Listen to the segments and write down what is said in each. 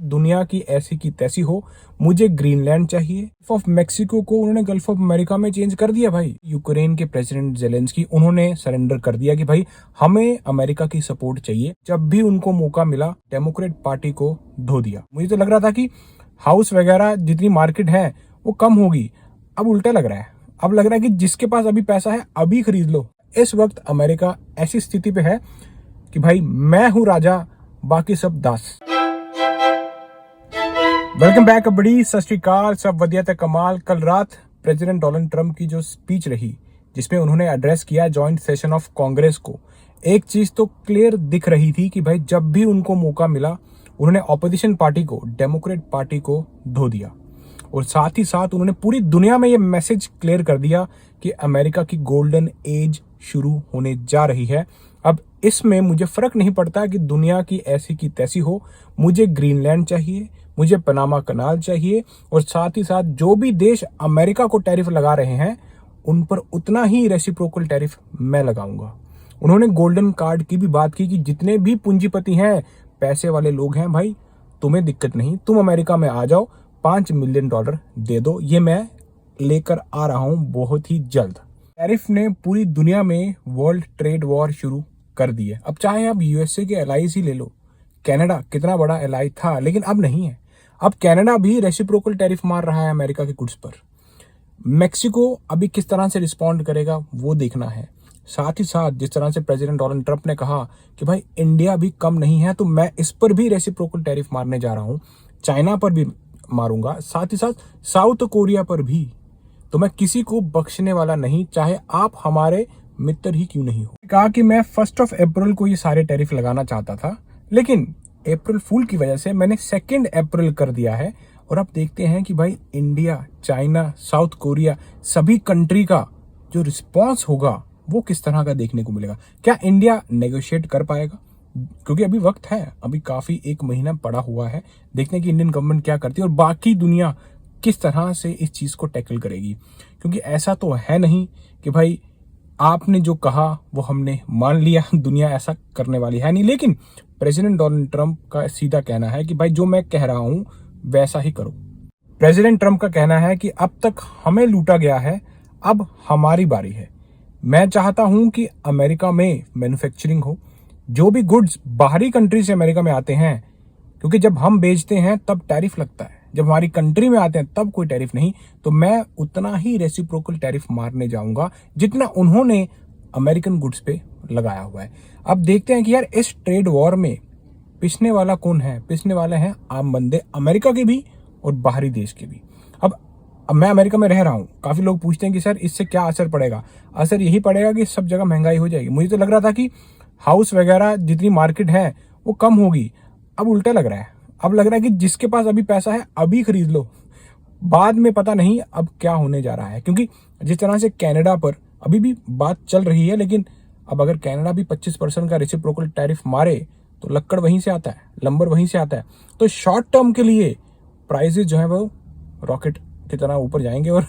दुनिया की ऐसी की तैसी हो, मुझे ग्रीनलैंड चाहिए। गल्फ ऑफ मेक्सिको को उन्होंने गल्फ ऑफ अमेरिका में चेंज कर दिया भाई। यूक्रेन के प्रेसिडेंट जेलेंस्की उन्होंने सरेंडर कर दिया कि भाई हमें अमेरिका की सपोर्ट चाहिए। जब भी उनको मौका मिला डेमोक्रेट पार्टी को धो दिया। मुझे तो लग रहा था कि हाउस वगैरह जितनी मार्केट है वो कम होगी, अब उल्टा लग रहा है। अब लग रहा है कि जिसके पास अभी पैसा है अभी खरीद लो। इस वक्त अमेरिका ऐसी स्थिति पे है कि भाई मैं हूं राजा, बाकी सब दास। वेलकम बैक बड़ी सत श्री अकाल, सब वधिया ते कमाल। कल रात प्रेसिडेंट डोनाल्ड ट्रंप की जो स्पीच रही जिसमें उन्होंने एड्रेस किया जॉइंट सेशन ऑफ कांग्रेस को, एक चीज तो क्लियर दिख रही थी कि भाई जब भी उनको मौका मिला उन्होंने ऑपोजिशन पार्टी को, डेमोक्रेट पार्टी को धो दिया। और साथ ही साथ उन्होंने पूरी दुनिया में ये मैसेज क्लियर कर दिया कि अमेरिका की गोल्डन एज शुरू होने जा रही है। अब इसमें मुझे फर्क नहीं पड़ता कि दुनिया की ऐसी की तैसी हो, मुझे ग्रीनलैंड चाहिए, मुझे पनामा कनाल चाहिए। और साथ ही साथ जो भी देश अमेरिका को टैरिफ लगा रहे हैं उन पर उतना ही रेसिप्रोकल टैरिफ मैं लगाऊंगा। उन्होंने गोल्डन कार्ड की भी बात की कि जितने भी पूंजीपति हैं, पैसे वाले लोग हैं, भाई तुम्हें दिक्कत नहीं, तुम अमेरिका में आ जाओ, $5 मिलियन दे दो, ये मैं लेकर आ रहा हूं बहुत ही जल्द। टैरिफ ने पूरी दुनिया में वर्ल्ड ट्रेड वॉर शुरू कर दी है। अब चाहे आप यूएसए के एलाइज ही ले लो, कनाडा कितना बड़ा एलाई था लेकिन अब नहीं है। अब कनाडा भी रेसिप्रोकल टैरिफ मार रहा है अमेरिका के गुड्स पर। मेक्सिको अभी किस तरह से रिस्पॉन्ड करेगा वो देखना है। साथ ही साथ जिस तरह से प्रेसिडेंट डोनाल्ड ट्रंप ने कहा कि भाई इंडिया भी कम नहीं है, तो मैं इस पर भी रेसिप्रोकल टैरिफ मारने जा रहा हूं, चाइना पर भी मारूंगा, साथ ही साथ साउथ कोरिया पर भी। तो मैं किसी को बख्शने वाला नहीं, चाहे आप हमारे मित्र ही क्यों नहीं हो। कहा कि मैं 1 अप्रैल को ये सारे टैरिफ लगाना चाहता था, लेकिन अप्रैल फूल की वजह से मैंने 2 अप्रैल कर दिया है। और अब देखते हैं कि भाई इंडिया, चाइना, साउथ कोरिया, सभी कंट्री का जो रिस्पॉन्स होगा वो किस तरह का देखने को मिलेगा। क्या इंडिया नेगोशिएट कर पाएगा? क्योंकि अभी वक्त है, अभी काफी 1 महीना पड़ा हुआ है। देखते हैं कि इंडियन गवर्नमेंट क्या करती है और बाकी दुनिया किस तरह से इस चीज को टैकल करेगी। क्योंकि ऐसा तो है नहीं कि भाई आपने जो कहा वो हमने मान लिया, दुनिया ऐसा करने वाली है नहीं। लेकिन प्रेसिडेंट डोनाल्ड ट्रंप का सीधा कहना है कि भाई जो मैं कह रहा हूं वैसा ही करो। प्रेसिडेंट ट्रंप का कहना है कि अब तक हमें लूटा गया है, अब हमारी बारी है। मैं चाहता हूं कि अमेरिका में मैन्युफैक्चरिंग हो। जो भी गुड्स बाहरी कंट्री से अमेरिका में आते हैं, क्योंकि जब हम बेचते हैं तब टैरिफ लगता है, जब हमारी कंट्री में आते हैं तब कोई टैरिफ नहीं, तो मैं उतना ही रेसिप्रोकल टैरिफ मारने जाऊंगा जितना उन्होंने अमेरिकन गुड्स पे लगाया हुआ है। अब देखते हैं कि यार इस ट्रेड वॉर में पिसने वाला कौन है। पिसने वाले हैं आम बंदे, अमेरिका के भी और बाहरी देश के भी। अब मैं अमेरिका में रह रहा हूँ, काफी लोग पूछते हैं कि सर इससे क्या असर पड़ेगा। असर यही पड़ेगा कि सब जगह महंगाई हो जाएगी। मुझे तो लग रहा था कि हाउस वगैरह जितनी मार्केट है वो कम होगी, अब उल्टा लग रहा है। अब लग रहा है कि जिसके पास अभी पैसा है अभी खरीद लो, बाद में पता नहीं अब क्या होने जा रहा है। क्योंकि जिस तरह से कनाडा पर अभी भी बात चल रही है, लेकिन अब अगर कनाडा भी 25% का रेसिप्रोकल टैरिफ मारे तो लक्कड़ वहीं से आता है, लंबर वहीं से आता है। तो शॉर्ट टर्म के लिए प्राइसेस जो है वो रॉकेट की तरह ऊपर जाएंगे और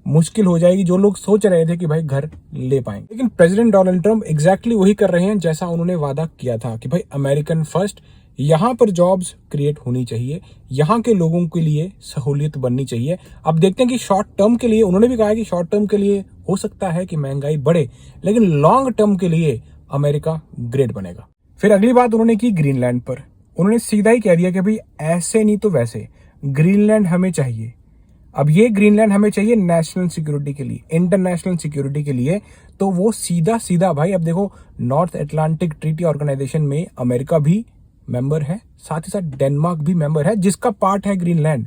मुश्किल हो जाएगी जो लोग सोच रहे थे कि भाई घर ले पाएंगे। लेकिन प्रेसिडेंट डोनाल्ड ट्रंप एग्जैक्टली वही कर रहे हैं जैसा उन्होंने वादा किया था कि भाई अमेरिकन फर्स्ट, यहाँ पर जॉब्स क्रिएट होनी चाहिए, यहाँ के लोगों के लिए सहूलियत बननी चाहिए। अब देखते हैं कि शॉर्ट टर्म के लिए उन्होंने भी कहा कि शॉर्ट टर्म के लिए हो सकता है कि महंगाई बढ़े, लेकिन लॉन्ग टर्म के लिए अमेरिका ग्रेट बनेगा। फिर अगली बात उन्होंने की ग्रीनलैंड पर। उन्होंने सीधा ही कह दिया कि भाई ऐसे नहीं तो वैसे ग्रीनलैंड हमें चाहिए। अब ये ग्रीनलैंड हमें चाहिए नेशनल सिक्योरिटी के लिए, इंटरनेशनल सिक्योरिटी के लिए। तो वो सीधा सीधा भाई, अब देखो नॉर्थ अटलांटिक ट्रीटी ऑर्गेनाइजेशन में अमेरिका भी मेंबर है, साथ ही साथ डेनमार्क भी मेंबर है, जिसका पार्ट है ग्रीनलैंड।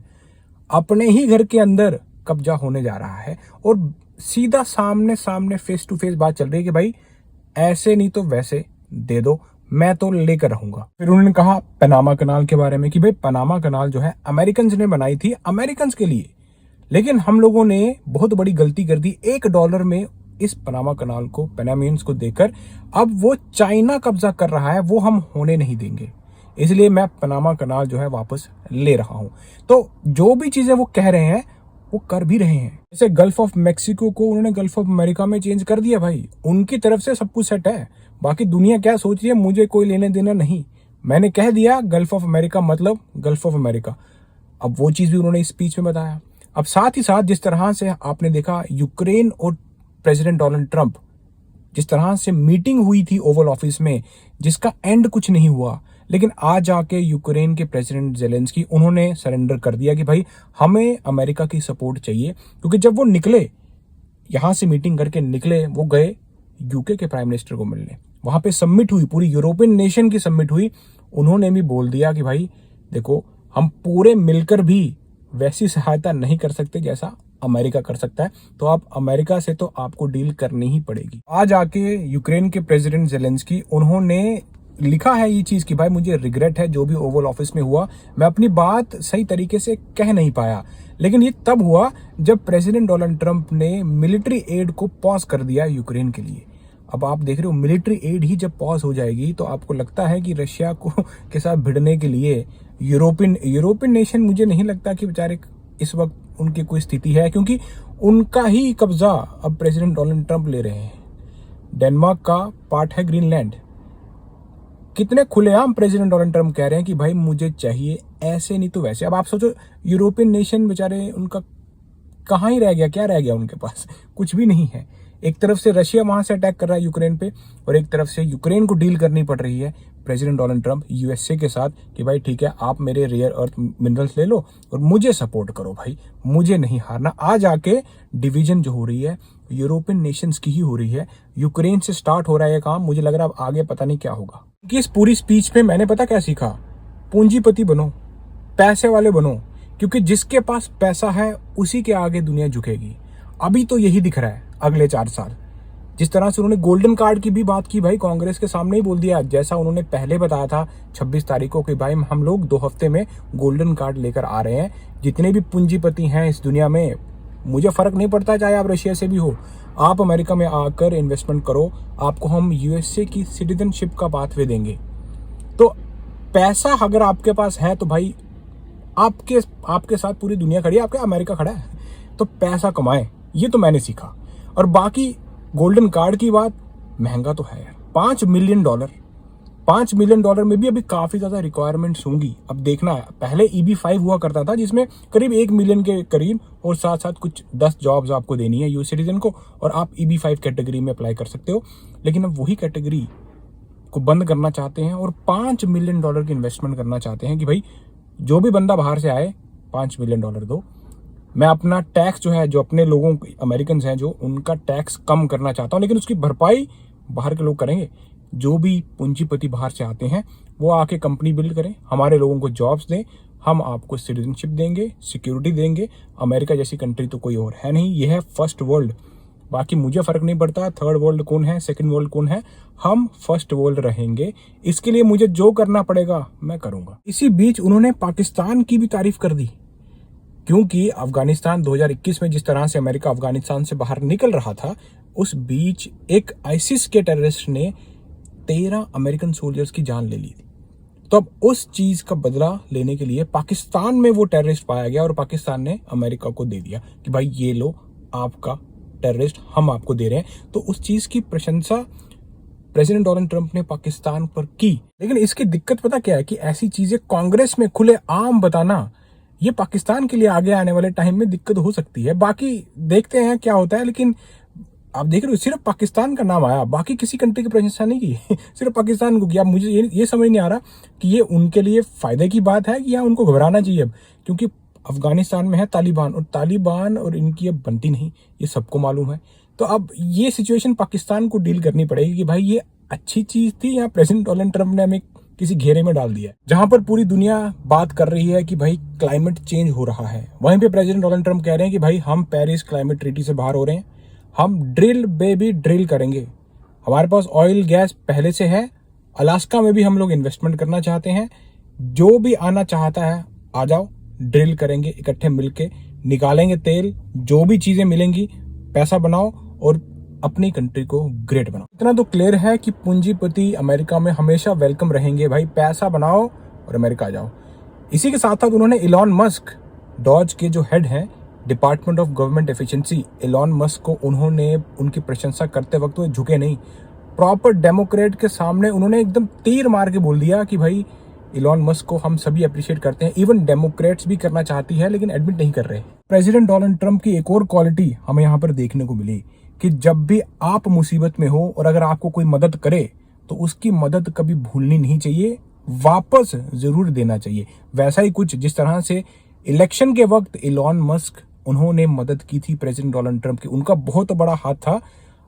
अपने ही घर के अंदर कब्जा होने जा रहा है और सीधा सामने सामने फेस टू फेस बात चल रही है कि भाई ऐसे नहीं तो वैसे दे दो, मैं तो लेकर रहूंगा। फिर उन्होंने कहा पनामा कनाल के बारे में कि भाई पनामा कनाल जो है अमेरिकन ने बनाई थी अमेरिकन के लिए, लेकिन हम लोगों ने बहुत बड़ी गलती कर दी। $1 में इस पनामा कनाल को, पेनामियंस को देकर अब वो चाइना कब्जा कर रहा है, वो हम होने नहीं देंगे। इसलिए मैं पनामा कनाल जो है वापस ले रहा हूं। तो जो भी चीजें वो कह रहे हैं वो कर भी रहे हैं। जैसे गल्फ ऑफ मेक्सिको को उन्होंने गल्फ ऑफ अमेरिका में चेंज कर दिया भाई, उनकी तरफ से सब कुछ सेट है। बाकी दुनिया क्या सोच रही है मुझे कोई लेने देना नहीं। मैंने कह दिया गल्फ ऑफ अमेरिका मतलब गल्फ ऑफ अमेरिका। अब वो चीज भी उन्होंने इस स्पीच में बताया। अब साथ ही साथ जिस तरह से आपने देखा यूक्रेन और प्रेसिडेंट डोनाल्ड ट्रंप जिस तरह से मीटिंग हुई थी ओवल ऑफिस में, जिसका एंड कुछ नहीं हुआ, लेकिन आज आके यूक्रेन के प्रेसिडेंट जेलेंस्की उन्होंने सरेंडर कर दिया कि भाई हमें अमेरिका की सपोर्ट चाहिए। क्योंकि जब वो निकले यहां से मीटिंग करके निकले, वो गए यूके के प्राइम मिनिस्टर को मिलने, वहां पे सबमिट हुई, पूरी यूरोपियन नेशन की सबमिट हुई। उन्होंने भी बोल दिया कि भाई देखो हम पूरे मिलकर भी वैसी सहायता नहीं कर सकते जैसा अमेरिका कर सकता है, तो आप अमेरिका से तो आपको डील करनी ही पड़ेगी। आज आके यूक्रेन के प्रेसिडेंट जेलेंस्की उन्होंने लिखा है ये चीज कि भाई मुझे रिग्रेट है जो भी ओवल ऑफिस में हुआ, मैं अपनी बात सही तरीके से कह नहीं पाया। लेकिन ये तब हुआ जब प्रेसिडेंट डोनाल्ड ट्रंप ने मिलिट्री एड को पॉज कर दिया यूक्रेन के लिए। अब आप देख रहे हो मिलिट्री एड ही जब पॉज हो जाएगी तो आपको लगता है कि रशिया को के साथ भिड़ने के लिए यूरोपियन नेशन, मुझे नहीं लगता कि बेचारे इस वक्त उनकी कोई स्थिति है, क्योंकि उनका ही कब्जा अब प्रेसिडेंट डोनाल्ड ट्रंप ले रहे हैं। डेनमार्क का पार्ट है ग्रीनलैंड। कितने खुलेआम प्रेसिडेंट डोनाल्ड ट्रंप कह रहे हैं कि भाई मुझे चाहिए, ऐसे नहीं तो वैसे। अब आप सोचो यूरोपियन नेशन बेचारे उनका कहाँ ही रह गया, क्या रह गया उनके पास, कुछ भी नहीं है। एक तरफ से रशिया वहां से अटैक कर रहा है यूक्रेन पे, और एक तरफ से यूक्रेन को डील करनी पड़ रही है प्रेसिडेंट डोनाल्ड ट्रंप यूएसए के साथ कि भाई ठीक है आप मेरे रेयर अर्थ मिनरल्स ले लो और मुझे सपोर्ट करो भाई, मुझे नहीं हारना। आज आके डिवीजन जो हो रही है यूरोपियन नेशंस की ही हो रही है। यूक्रेन से स्टार्ट हो रहा है ये काम, मुझे लग रहा है अब आगे पता नहीं क्या होगा। कि इस पूरी स्पीच में मैंने पता क्या सीखा, पूंजीपति बनो, पैसे वाले बनो, क्योंकि जिसके पास पैसा है उसी के आगे दुनिया झुकेगी। अभी तो यही दिख रहा है अगले 4 साल। जिस तरह से उन्होंने गोल्डन कार्ड की भी बात की, भाई कांग्रेस के सामने ही बोल दिया, जैसा उन्होंने पहले बताया था 26 तारीख को कि भाई हम लोग 2 हफ्ते में गोल्डन कार्ड लेकर आ रहे हैं। जितने भी पूंजीपति हैं इस दुनिया में, मुझे फर्क नहीं पड़ता चाहे आप रशिया से भी हो, आप अमेरिका में आकर इन्वेस्टमेंट करो, आपको हम यूएसए की सिटीजनशिप का पाथवे देंगे। तो पैसा अगर आपके पास है तो भाई आपके साथ पूरी दुनिया खड़ी है, आपके अमेरिका खड़ा है, तो पैसा कमाए, ये तो मैंने सीखा। और बाकी गोल्डन कार्ड की बात, महंगा तो है यार, $5 मिलियन में भी अभी काफी ज्यादा रिक्वायरमेंट्स होंगी। अब देखना है, पहले EB-5 हुआ करता था जिसमें करीब 1 मिलियन के करीब, और साथ साथ कुछ 10 जॉब्स आपको देनी है यूएस सिटीजन को, और आप EB-5 कैटेगरी में अप्लाई कर सकते हो। लेकिन अब वही कैटेगरी को बंद करना चाहते हैं और $5 मिलियन की इन्वेस्टमेंट करना चाहते हैं कि भाई जो भी बंदा बाहर से आए $5 मिलियन दो, मैं अपना टैक्स जो है, जो अपने लोगों अमेरिकन हैं जो, उनका टैक्स कम करना चाहता हूं, लेकिन उसकी भरपाई बाहर के लोग करेंगे। जो भी पूंजीपति बाहर से आते हैं वो आके कंपनी बिल्ड करें, हमारे लोगों को जॉब्स दें, हम आपको सिटीजनशिप देंगे, सिक्योरिटी देंगे। अमेरिका जैसी कंट्री तो कोई और है नहीं, ये है फर्स्ट वर्ल्ड। बाकी मुझे फर्क नहीं पड़ता थर्ड वर्ल्ड कौन है, सेकंड वर्ल्ड कौन है, हम फर्स्ट वर्ल्ड रहेंगे। इसके लिए मुझे जो करना पड़ेगा मैं करूंगा। इसी बीच उन्होंने पाकिस्तान की भी तारीफ कर दी, क्योंकि अफगानिस्तान 2021 में जिस तरह से अमेरिका अफगानिस्तान से बाहर निकल रहा था, उस बीच एक आईसिस के टेररिस्ट ने 13 अमेरिकन सोल्जर्स की जान ले ली थी। तो अब उस चीज का बदला लेने के लिए पाकिस्तान में वो टेररिस्ट पाया गया और पाकिस्तान ने अमेरिका को दे दिया कि भाई ये लो आपका टेररिस्ट, हम आपको दे रहे हैं। तो उस चीज की प्रशंसा प्रेसिडेंट डोनाल्ड ट्रंप ने पाकिस्तान पर की। लेकिन इसकी दिक्कत पता क्या है कि ऐसी चीजें कांग्रेस में खुले आम बताना, ये पाकिस्तान के लिए आगे आने वाले टाइम में दिक्कत हो सकती है। बाकी देखते हैं क्या होता है। लेकिन आप देख रहे हो सिर्फ पाकिस्तान का नाम आया, बाकी किसी कंट्री की प्रशंसा नहीं की सिर्फ पाकिस्तान को किया। मुझे ये समझ नहीं आ रहा कि ये उनके लिए फायदे की बात है कि या उनको घबराना चाहिए अब, क्योंकि अफगानिस्तान में है तालिबान और इनकी अब बनती नहीं, ये सबको मालूम है। तो अब ये सिचुएशन पाकिस्तान को डील करनी पड़ेगी कि भाई ये अच्छी चीज थी या प्रेसिडेंट डोनाल्ड ट्रंप ने हमें किसी घेरे में डाल दिया, जहां पर पूरी दुनिया बात कर रही है कि भाई क्लाइमेट चेंज हो रहा है। वहीं पे प्रेसिडेंट डोनाल्ड ट्रंप कह रहे हैं कि भाई हम पेरिस क्लाइमेट ट्रीटी से बाहर हो रहे हैं, हम ड्रिल करेंगे। हमारे पास ऑयल गैस पहले से है, अलास्का में भी हम लोग इन्वेस्टमेंट करना चाहते हैं। जो भी आना चाहता है आ जाओ, ड्रिल करेंगे, इकट्ठे मिलके निकालेंगे तेल, जो भी चीजें मिलेंगी पैसा बनाओ और अपनी कंट्री को ग्रेट बनाओ। इतना तो क्लियर है कि पूंजीपति अमेरिका में हमेशा वेलकम रहेंगे। भाई पैसा बनाओ और अमेरिका आ जाओ। इसी के साथ साथ उन्होंने इलॉन मस्क, डॉज के जो हेड हैं department of government efficiency, Elon Musk को उन्होंने उनकी प्रशंसा करते वक्त वो झुके नहीं। प्रॉपर डेमोक्रेट के सामने उन्होंने एकदम तीर मार के बोल दिया कि भाई इलॉन मस्क को हम सभी अप्रिशिएट करते हैं, इवन डेमोक्रेट्स भी करना चाहती है लेकिन एडमिट नहीं कर रहे। प्रेसिडेंट डोनाल्ड ट्रंप की एक और क्वालिटी हमें यहाँ पर देखने को मिली कि जब भी आप मुसीबत में हो और अगर आपको कोई मदद करे तो उसकी मदद कभी भूलनी नहीं चाहिए, वापस जरूर देना चाहिए। वैसा ही कुछ जिस तरह से इलेक्शन के वक्त इलॉन मस्क उन्होंने मदद की थी प्रेसिडेंट डोनाल्ड ट्रंप की, उनका बहुत बड़ा हाथ था।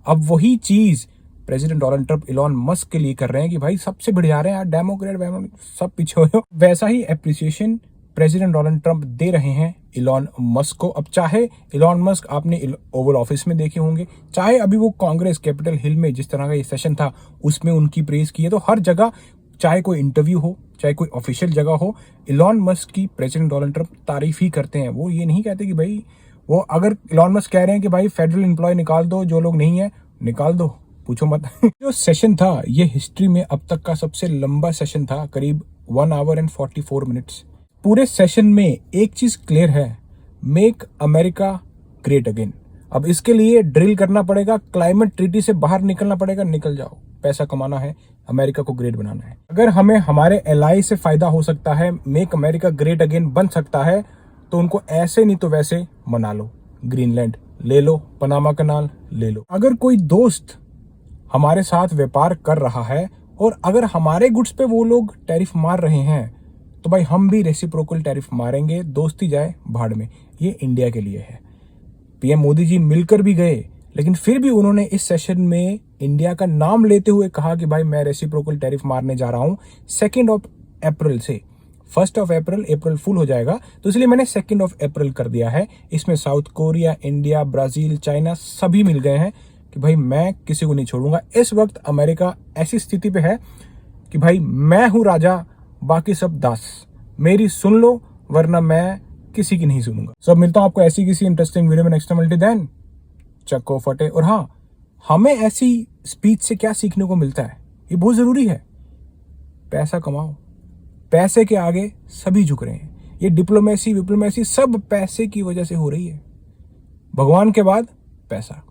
अब वही चीज president Donald Trump Elon Musk के लिए कर रहे हैं कि भाई सबसे बढ़िया रहे हैं यार, डेमोक्रेट सब पीछे हो। वैसा ही एप्रिसिएशन प्रेसिडेंट डोनाल्ड ट्रंप दे रहे हैं इलॉन मस्क को। अब चाहे इलॉन मस्क आपने ओवल ऑफिस में देखे होंगे, चाहे अभी वो कांग्रेस कैपिटल हिल में जिस तरह का ये सेशन था उसमें उनकी प्रेज की है, तो हर जगह चाहे कोई इंटरव्यू हो चाहे कोई ऑफिशियल जगह हो, इलॉन मस्क की प्रेसिडेंट डोनाल्ड ट्रंप तारीफ ही करते हैं। वो ये नहीं कहते कि भाई, वो अगर इलॉन मस्क कह रहे हैं कि भाई फेडरल एम्प्लॉय निकाल दो, जो लोग नहीं है निकाल दो, पूछो मत। जो सेशन था ये हिस्ट्री में अब तक का सबसे लंबा सेशन था, करीब 1 आवर एंड 44 मिनट्स। पूरे सेशन में एक चीज क्लियर है, मेक अमेरिका ग्रेट अगेन। अब इसके लिए ड्रिल करना पड़ेगा, क्लाइमेट ट्रीटी से बाहर निकलना पड़ेगा, निकल जाओ, पैसा कमाना है, अमेरिका को ग्रेट बनाना है। अगर हमें हमारे एलाई से फायदा हो सकता है, मेक अमेरिका ग्रेट अगेन बन सकता है, तो उनको ऐसे नहीं तो वैसे मना लो, ग्रीनलैंड ले लो, पनामा कनाल ले लो। अगर कोई दोस्त हमारे साथ व्यापार कर रहा है और अगर हमारे गुड्स पे वो लोग टैरिफ मार रहे हैं तो भाई हम भी रेसिप्रोकल टैरिफ मारेंगे, दोस्ती जाए भाड़ में। ये इंडिया के लिए है। पीएम मोदी जी मिलकर भी गए लेकिन फिर भी उन्होंने इस सेशन में इंडिया का नाम लेते हुए कहा कि भाई मैं रेसिप्रोकल टैरिफ मारने जा रहा हूं 2 अप्रैल से। 1 अप्रैल अप्रैल फुल हो जाएगा, तो इसलिए मैंने 2 अप्रैल कर दिया है। इसमें south Korea, India, Brazil, China सभी मिल गए हैं कि भाई मैं किसी को नहीं छोड़ूंगा। इस वक्त अमेरिका ऐसी स्थिति पे है कि भाई मैं हूं राजा, बाकी सब दास, मेरी सुन लो वरना मैं किसी की नहीं सुनूंगा। सब मिलता हूं आपको ऐसी किसी इंटरेस्टिंग वीडियो में नेक्स्ट टाइम। टिल देन चक्को फटे। और हाँ, हमें ऐसी स्पीच से क्या सीखने को मिलता है, ये बहुत जरूरी है। पैसा कमाओ, पैसे के आगे सभी झुक रहे हैं। ये डिप्लोमेसी विप्लोमेसी सब पैसे की वजह से हो रही है। भगवान के बाद पैसा।